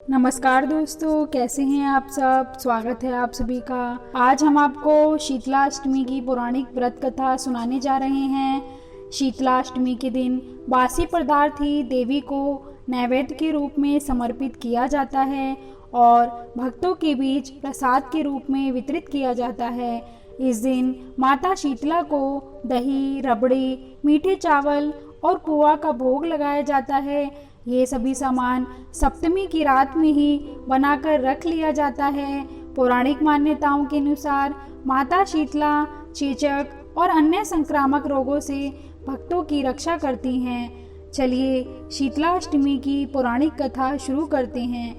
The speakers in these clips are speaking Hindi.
नमस्कार दोस्तों, कैसे हैं आप सब। स्वागत है आप सभी का। आज हम आपको शीतलाष्टमी की पौराणिक व्रत कथा सुनाने जा रहे हैं। शीतलाष्टमी के दिन बासी पदार्थ ही देवी को नैवेद्य के रूप में समर्पित किया जाता है और भक्तों के बीच प्रसाद के रूप में वितरित किया जाता है। इस दिन माता शीतला को दही, रबड़ी, मीठे चावल और पुआ का भोग लगाया जाता है। ये सभी सामान सप्तमी की रात में ही बनाकर रख लिया जाता है। पौराणिक मान्यताओं के अनुसार माता शीतला चेचक और अन्य संक्रामक रोगों से भक्तों की रक्षा करती हैं। चलिए शीतलाष्टमी की पौराणिक कथा शुरू करते हैं।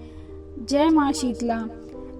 जय माँ शीतला।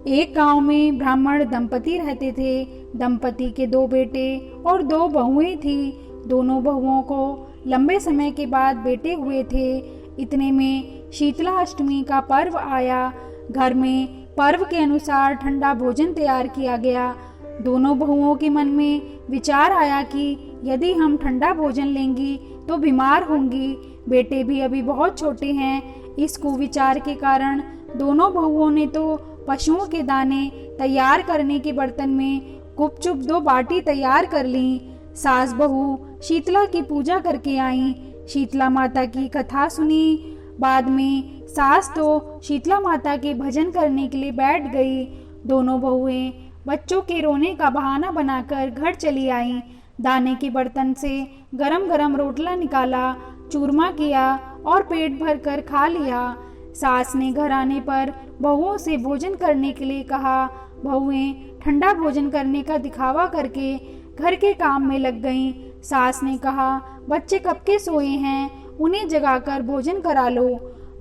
एक गांव में ब्राह्मण दंपति रहते थे। दंपति के 2 बेटे और 2 बहुएं थी। दोनों बहुओं को लंबे समय के बाद बेटे हुए थे। इतने में शीतलाष्टमी का पर्व आया। घर में पर्व के अनुसार ठंडा भोजन तैयार किया गया। दोनों बहुओं के मन में विचार आया कि यदि हम ठंडा भोजन लेंगी तो बीमार होंगी। बेटे भी अभी बहुत छोटे हैं। इस कुविचार के कारण दोनों बहुओं ने तो पशुओं के दाने तैयार करने के बर्तन में गुपचुप 2 बाटी तैयार कर ली। सास बहू शीतला की पूजा करके आई। शीतला माता की कथा सुनी। बाद में सास तो शीतला माता के भजन करने के लिए बैठ गई। दोनों बहुएं बच्चों के रोने का बहाना बनाकर घर चली आईं। दाने के बर्तन से गरम गरम रोटला निकाला, चूरमा किया और पेट भर कर खा लिया। सास ने घर आने पर बहुओं से भोजन करने के लिए कहा। बहुएं ठंडा भोजन करने का दिखावा करके घर के काम में लग गईं। सास ने कहा, बच्चे कब के सोए हैं, उन्हें जगाकर भोजन करा लो।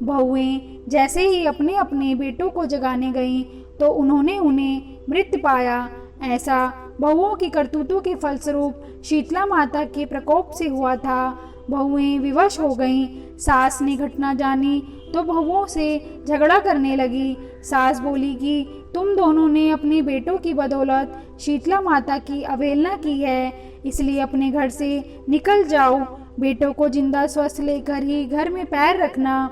बहुएं जैसे ही अपने अपने बेटों को जगाने गईं तो उन्होंने उन्हें मृत पाया। ऐसा बहुओं की करतूतों के फलस्वरूप शीतला माता के प्रकोप से हुआ था। बहुएं विवश हो गईं। सास ने घटना जानी तो बहुओं से झगड़ा करने लगी। सास बोली कि तुम दोनों ने अपने बेटों की बदौलत शीतला माता की अवहेलना की है, इसलिए अपने घर से निकल जाओ। बेटों को जिंदा स्वस्थ लेकर ही घर में पैर रखना।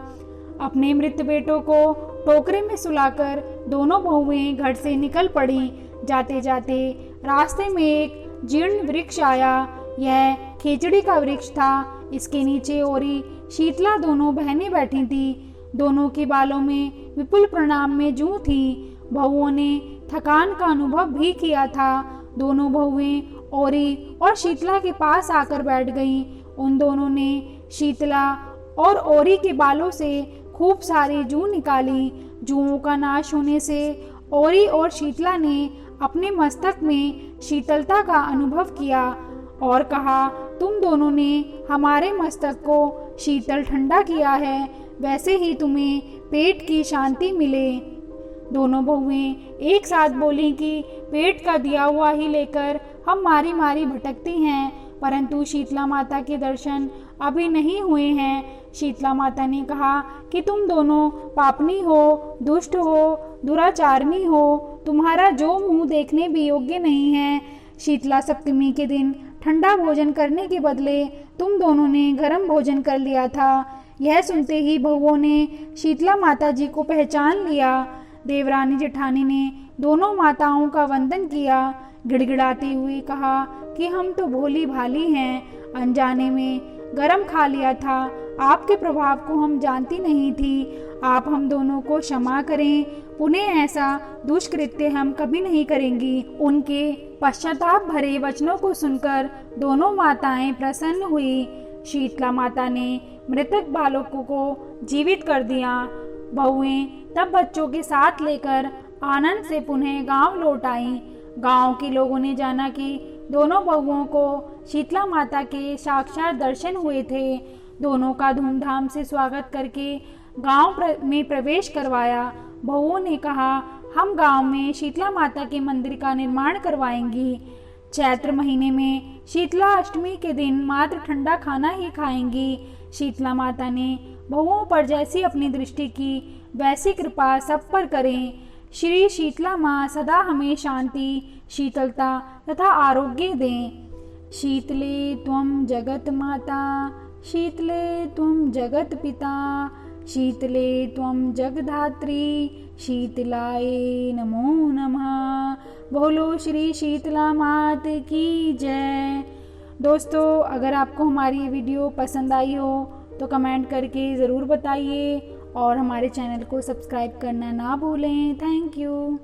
अपने मृत बेटों को टोकरे में सुलाकर दोनों बहुएं घर से निकल पड़ी। जाते जाते रास्ते में एक जीर्ण वृक्ष आया। यह खेचड़ी का वृक्ष था। इसके नीचे ओरी शीतला दोनों बहनें बैठी थी। दोनों के बालों में विपुल प्रणाम में जूं थी। बहुओं ने थकान का अनुभव भी किया था। दोनों बहुएं ओरी और शीतला के पास आकर बैठ गईं। उन दोनों ने शीतला और ओरी के बालों से खूब सारी जूं निकाली। जूओं का नाश होने से ओरी और शीतला ने अपने मस्तक में शीतलता का अनुभव किया और कहा, तुम दोनों ने हमारे मस्तक को शीतल ठंडा किया है, वैसे ही तुम्हें पेट की शांति मिले। दोनों बहुएं एक साथ बोली कि पेट का दिया हुआ ही लेकर हम मारी मारी भटकती हैं, परंतु शीतला माता के दर्शन अभी नहीं हुए हैं। शीतला माता ने कहा कि तुम दोनों पापनी हो, दुष्ट हो, दुराचारणी हो, तुम्हारा जो मुंह देखने भी योग्य नहीं है। शीतला सप्तमी के दिन ठंडा भोजन करने के बदले तुम दोनों ने गर्म भोजन कर लिया था। यह सुनते ही बहुओं ने शीतला माता जी को पहचान लिया। देवरानी जेठानी ने दोनों माताओं का वंदन किया। गिड़गिड़ाते हुए कहा कि हम तो भोली भाली हैं, अनजाने में गरम खा लिया था। आपके प्रभाव को हम जानती नहीं थी। आप हम दोनों को क्षमा करें, पुनः ऐसा दुष्कृत्य हम कभी नहीं करेंगी। उनके पश्चाताप भरे वचनों को सुनकर दोनों माताएं प्रसन्न हुई। शीतला माता ने मृतक बालकों को जीवित कर दिया। बहुएं तब बच्चों के साथ लेकर आनंद से पुनः गांव लौट आईं। गांव के लोगों ने जाना कि दोनों बहुओं को शीतला माता के साक्षात दर्शन हुए थे। दोनों का धूमधाम से स्वागत करके गांव में प्रवेश करवाया। बहुओं ने कहा, हम गांव में शीतला माता के मंदिर का निर्माण करवाएंगी। चैत्र महीने में शीतला अष्टमी के दिन मात्र ठंडा खाना ही खाएंगी। शीतला माता ने बहुओं पर जैसी अपनी दृष्टि की वैसी कृपा सब पर करें। श्री शीतला माँ सदा हमें शांति, शीतलता तथा आरोग्य दें। शीतले त्वं जगत माता, शीतले त्वं जगत पिता, शीतले त्वं जगधात्री शीतलाय नमो नमः। बोलो श्री शीतला मात की जय। दोस्तों, अगर आपको हमारी ये वीडियो पसंद आई हो तो कमेंट करके ज़रूर बताइए और हमारे चैनल को सब्सक्राइब करना ना भूलें। Thank you.